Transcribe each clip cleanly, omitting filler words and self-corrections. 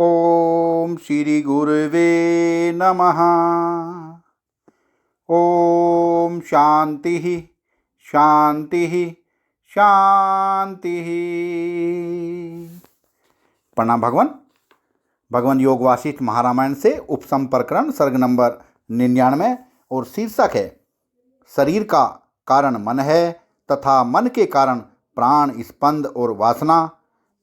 ओम श्री गुरुवे नमः। ओम शांति शांति शांति। प्रणाम भगवान। भगवान योग वासिष्ठ महारामायण से उपसम प्रकरण सर्ग नंबर 99 और शीर्षक है शरीर का कारण मन है तथा मन के कारण प्राण स्पंद और वासना,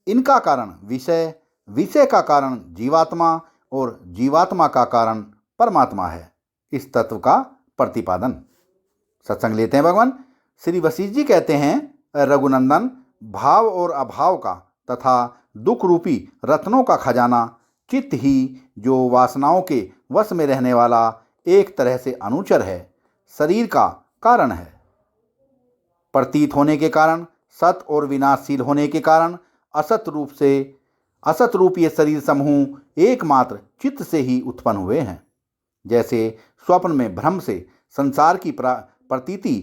इनका कारण विषय, विषय का कारण जीवात्मा और जीवात्मा का कारण परमात्मा है। इस तत्व का प्रतिपादन। सत्संग लेते हैं। भगवान श्री वशिष्ठ जी कहते हैं, रघुनंदन, भाव और अभाव का तथा दुख रूपी रत्नों का खजाना चित्त ही जो वासनाओं के वश में रहने वाला एक तरह से अनुचर है, शरीर का कारण है। प्रतीत होने के कारण सत और विनाशशील होने के कारण असत रूप ये शरीर समूह एकमात्र चित्त से ही उत्पन्न हुए हैं। जैसे स्वप्न में भ्रम से संसार की प्रतीति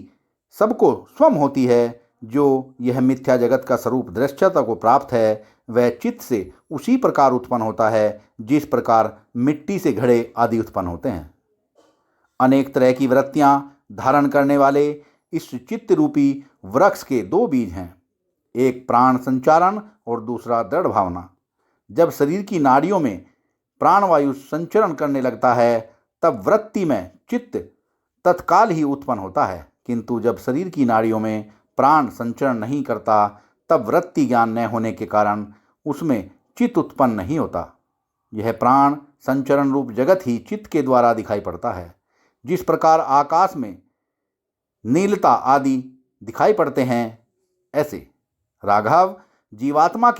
सबको स्वम होती है, जो यह मिथ्या जगत का स्वरूप दृश्यता को प्राप्त है, वह चित्त से उसी प्रकार उत्पन्न होता है जिस प्रकार मिट्टी से घड़े आदि उत्पन्न होते हैं। अनेक तरह की वृत्तियां धारण करने वाले इस चित्त रूपी वृक्ष के दो बीज हैं, एक प्राण संचारण और दूसरा दृढ़ भावना। जब शरीर की नाड़ियों में प्राणवायु संचरण करने लगता है तब वृत्ति में चित्त तत्काल ही उत्पन्न होता है, किंतु जब शरीर की नाड़ियों में प्राण संचरण नहीं करता तब वृत्ति ज्ञान न होने के कारण उसमें चित्त उत्पन्न नहीं होता। यह प्राण संचरण रूप जगत ही चित्त के द्वारा दिखाई पड़ता है। जिस प्रकार आकाश में नीलता आदि दिखाई पड़ते हैं, ऐसे राघव जीवात्मा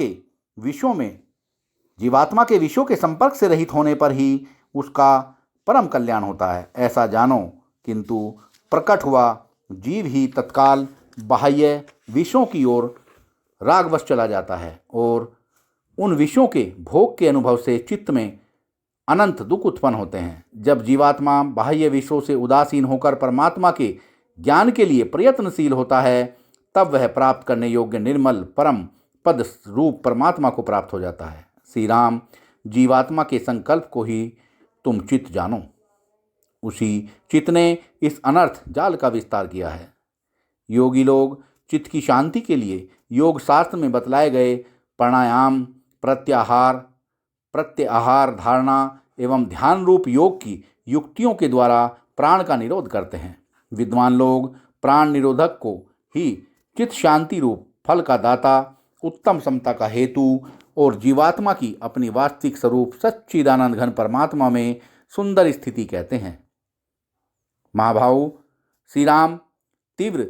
के विषयों के संपर्क से रहित होने पर ही उसका परम कल्याण होता है, ऐसा जानो। किंतु प्रकट हुआ जीव ही तत्काल बाह्य विषयों की ओर रागवश चला जाता है और उन विषयों के भोग के अनुभव से चित्त में अनंत दुख उत्पन्न होते हैं। जब जीवात्मा बाह्य विषयों से उदासीन होकर परमात्मा के ज्ञान के लिए प्रयत्नशील होता है, तब वह प्राप्त करने योग्य निर्मल परम पद रूप परमात्मा को प्राप्त हो जाता है। श्री राम, जीवात्मा के संकल्प को ही तुम चित्त जानो। उसी चित्त ने इस अनर्थ जाल का विस्तार किया है। योगी लोग चित्त की शांति के लिए योग शास्त्र में बतलाए गए प्राणायाम, प्रत्याहार, धारणा एवं ध्यान रूप योग की युक्तियों के द्वारा प्राण का निरोध करते हैं। विद्वान लोग प्राण निरोधक को ही चित्त शांति रूप फल का दाता, उत्तम समता का हेतु और जीवात्मा की अपनी वास्तविक स्वरूप सच्चिदानंद घन परमात्मा में सुंदर स्थिति कहते हैं। महाभाव, श्री राम, तीव्र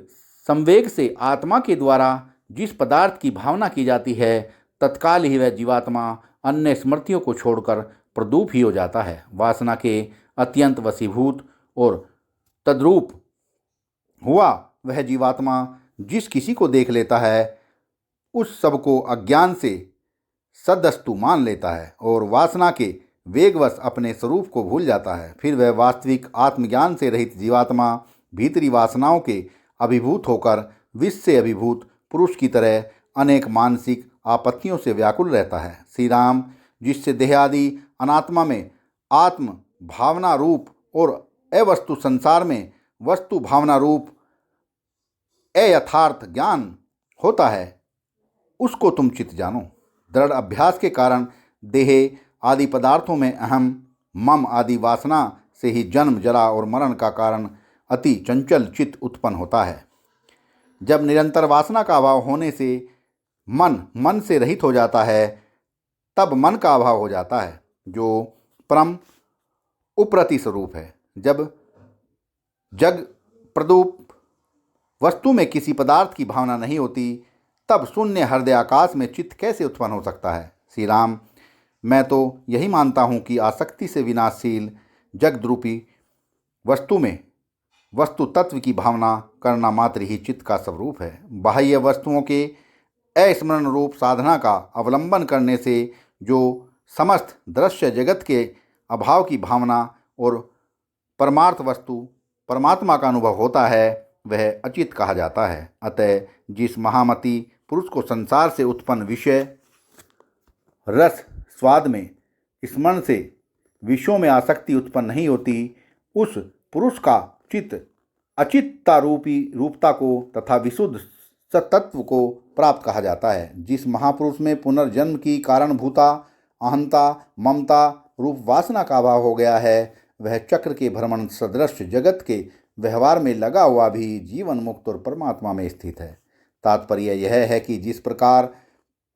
संवेग से आत्मा के द्वारा जिस पदार्थ की भावना की जाती है, तत्काल ही वह जीवात्मा अन्य स्मृतियों को छोड़कर प्रदूप ही हो जाता है। वासना के अत्यंत वशीभूत और तद्रूप हुआ वह जीवात्मा जिस किसी को देख लेता है, उस सब को अज्ञान से सदस्तु मान लेता है और वासना के वेगवश अपने स्वरूप को भूल जाता है। फिर वह वास्तविक आत्मज्ञान से रहित जीवात्मा भीतरी वासनाओं के अभिभूत होकर विश्व से अभिभूत पुरुष की तरह अनेक मानसिक आपत्तियों से व्याकुल रहता है। श्री राम, जिससे देह आदि अनात्मा में आत्म भावना रूप और अवस्तु संसार में वस्तु भावना रूप अयथार्थ ज्ञान होता है, उसको तुम चित्त जानो। दृढ़ अभ्यास के कारण देह आदि पदार्थों में अहम, मम आदि वासना से ही जन्म, जरा और मरण का कारण अति चंचल चित्त उत्पन्न होता है। जब निरंतर वासना का अभाव होने से मन से रहित हो जाता है, तब मन का अभाव हो जाता है, जो परम उप्रति स्वरूप है। जब जग प्रदूप वस्तु में किसी पदार्थ की भावना नहीं होती, तब शून्य हृदय आकाश में चित्त कैसे उत्पन्न हो सकता है। श्री राम, मैं तो यही मानता हूँ कि आसक्ति से विनाशशील जगद्रूपी वस्तु में वस्तु तत्व की भावना करना मात्र ही चित्त का स्वरूप है। बाह्य वस्तुओं के अस्मरण रूप साधना का अवलंबन करने से जो समस्त दृश्य जगत के अभाव की भावना और परमार्थ वस्तु परमात्मा का अनुभव होता है, वह अचित कहा जाता है। अतः जिस महामति पुरुष को संसार से उत्पन्न विषय रस स्वाद में स्मरण से विषयों में आसक्ति उत्पन्न नहीं होती, उस पुरुष का चित्त अचित्ता रूपता को तथा विशुद्ध सतत्व को प्राप्त कहा जाता है। जिस महापुरुष में पुनर्जन्म की कारणभूता अहंता ममता रूप वासना का अभाव हो गया है, वह चक्र के भ्रमण सदृश जगत के व्यवहार में लगा हुआ भी जीवन मुक्त और परमात्मा में स्थित है। तात्पर्य यह है कि जिस प्रकार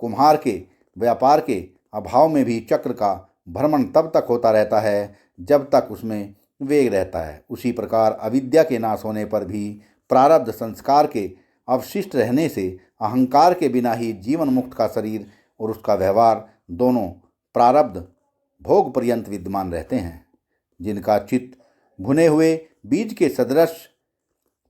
कुम्हार के व्यापार के अभाव में भी चक्र का भ्रमण तब तक होता रहता है जब तक उसमें वेग रहता है, उसी प्रकार अविद्या के नाश होने पर भी प्रारब्ध संस्कार के अवशिष्ट रहने से अहंकार के बिना ही जीवन मुक्त का शरीर और उसका व्यवहार दोनों प्रारब्ध भोग पर्यंत विद्यमान रहते हैं। जिनका चित्त भुने हुए बीज के सदृश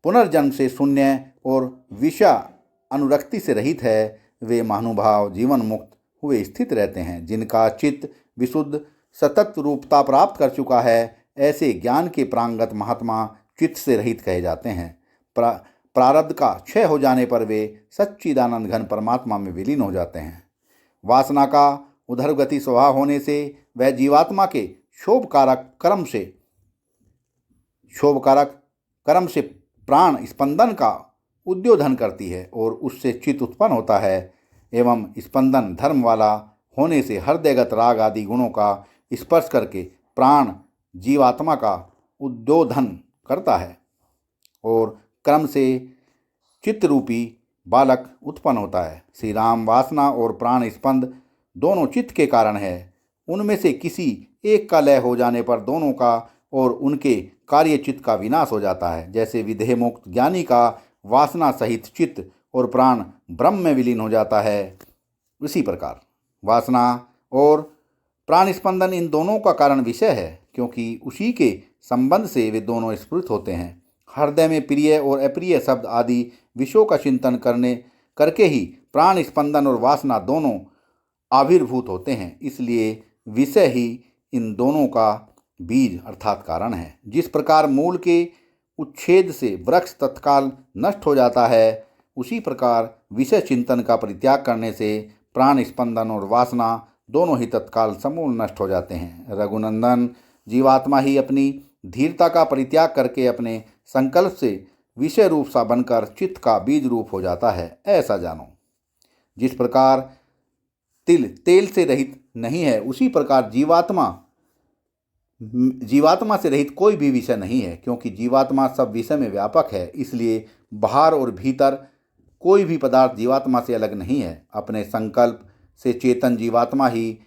पुनर्जन्म से शून्य और विषय अनुरक्ति से रहित है, वे महानुभाव जीवन मुक्त हुए स्थित रहते हैं। जिनका चित्त विशुद्ध सतत्व रूपता प्राप्त कर चुका है, ऐसे ज्ञान के प्रांगत महात्मा चित्त से रहित कहे जाते हैं। प्रारब्ध का क्षय हो जाने पर वे सच्चिदानंद घन परमात्मा में विलीन हो जाते हैं। वासना का उधरगति स्वभाव होने से वह जीवात्मा के शोभकारक कर्म से प्राण स्पंदन का उद्योधन करती है और उससे चित्त उत्पन्न होता है एवं स्पंदन धर्म वाला होने से हृदयगत राग आदि गुणों का स्पर्श करके प्राण जीवात्मा का उद्योधन करता है और क्रम से चित्त रूपी बालक उत्पन्न होता है। श्री राम वासना और प्राण स्पंद दोनों चित्त के कारण है। उनमें से किसी एक का लय हो जाने पर दोनों का और उनके कार्य चित्त का विनाश हो जाता है। जैसे विदेह मुक्त ज्ञानी का वासना सहित चित्त और प्राण ब्रह्म में विलीन हो जाता है, उसी प्रकार वासना और प्राण स्पंदन इन दोनों का कारण विषय है, क्योंकि उसी के संबंध से वे दोनों स्फुरित होते हैं। हृदय में प्रिय और अप्रिय शब्द आदि विषयों का चिंतन करके ही प्राण स्पंदन और वासना दोनों आविर्भूत होते हैं। इसलिए विषय ही इन दोनों का बीज अर्थात कारण है। जिस प्रकार मूल के उच्छेद से वृक्ष तत्काल नष्ट हो जाता है, उसी प्रकार विषय चिंतन का परित्याग करने से प्राण स्पंदन और वासना दोनों ही तत्काल समूल नष्ट हो जाते हैं। रघुनंदन, जीवात्मा ही अपनी धीरता का परित्याग करके अपने संकल्प से विषय रूप सा बनकर चित्त का बीज रूप हो जाता है, ऐसा जानो। जिस प्रकार तिल तेल से रहित नहीं है, उसी प्रकार जीवात्मा से रहित कोई भी विषय नहीं है, क्योंकि जीवात्मा सब विषय में व्यापक है। इसलिए बाहर और भीतर कोई भी पदार्थ जीवात्मा से अलग नहीं है। अपने संकल्प से चेतन जीवात्मा ही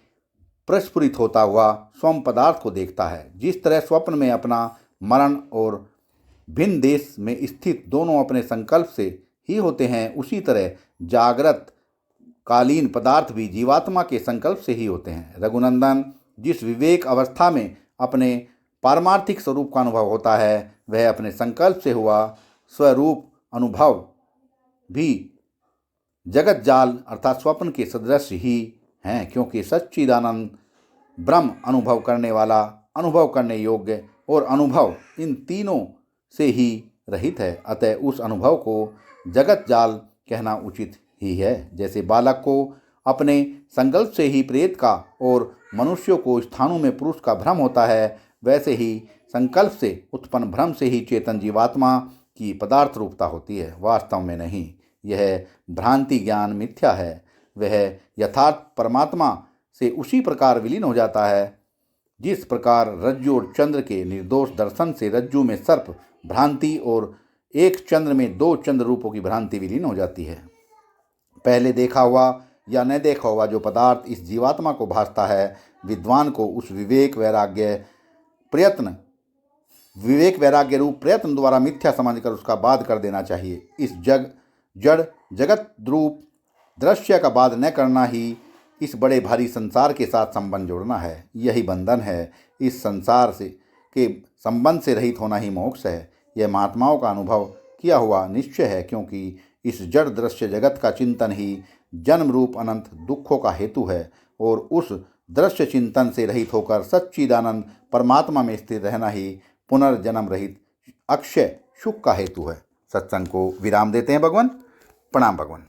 प्रस्फुरित होता हुआ स्वयं पदार्थ को देखता है। जिस तरह स्वप्न में अपना मरण और भिन्न देश में स्थित दोनों अपने संकल्प से ही होते हैं, उसी तरह जागृत कालीन पदार्थ भी जीवात्मा के संकल्प से ही होते हैं। रघुनंदन, जिस विवेक अवस्था में अपने पारमार्थिक स्वरूप का अनुभव होता है, वह अपने संकल्प से हुआ स्वरूप अनुभव भी जगत जाल अर्थात स्वप्न के सदृश ही हैं, क्योंकि सच्चिदानंद ब्रह्म अनुभव करने वाला, अनुभव करने योग्य और अनुभव इन तीनों से ही रहित है। अतः उस अनुभव को जगत जाल कहना उचित ही है। जैसे बालक को अपने संकल्प से ही प्रेत का और मनुष्यों को स्थानों में पुरुष का भ्रम होता है, वैसे ही संकल्प से उत्पन्न भ्रम से ही चेतन जीवात्मा की पदार्थ रूपता होती है, वास्तव में नहीं। यह भ्रांति ज्ञान मिथ्या है। वह यथार्थ परमात्मा से उसी प्रकार विलीन हो जाता है जिस प्रकार रज्जु और चंद्र के निर्दोष दर्शन से रज्जु में सर्प भ्रांति और एक चंद्र में दो चंद्र रूपों की भ्रांति विलीन हो जाती है। पहले देखा हुआ या न देखा हुआ जो पदार्थ इस जीवात्मा को भासता है, विद्वान को उस विवेक वैराग्य रूप प्रयत्न द्वारा मिथ्या समझकर उसका बाध कर देना चाहिए। इस जड़ जगत रूप दृश्य का बाध न करना ही इस बड़े भारी संसार के साथ संबंध जोड़ना है। यही बंधन है। इस संसार के संबंध से रहित होना ही मोक्ष है। यह महात्माओं का अनुभव किया हुआ निश्चय है, क्योंकि इस जड़ दृश्य जगत का चिंतन ही जन्म रूप अनंत दुखों का हेतु है और उस दृश्य चिंतन से रहित होकर सच्चिदानंद परमात्मा में स्थित रहना ही पुनर्जन्म रहित अक्षय सुख का हेतु है। सत्संग को विराम देते हैं भगवान। प्रणाम भगवान।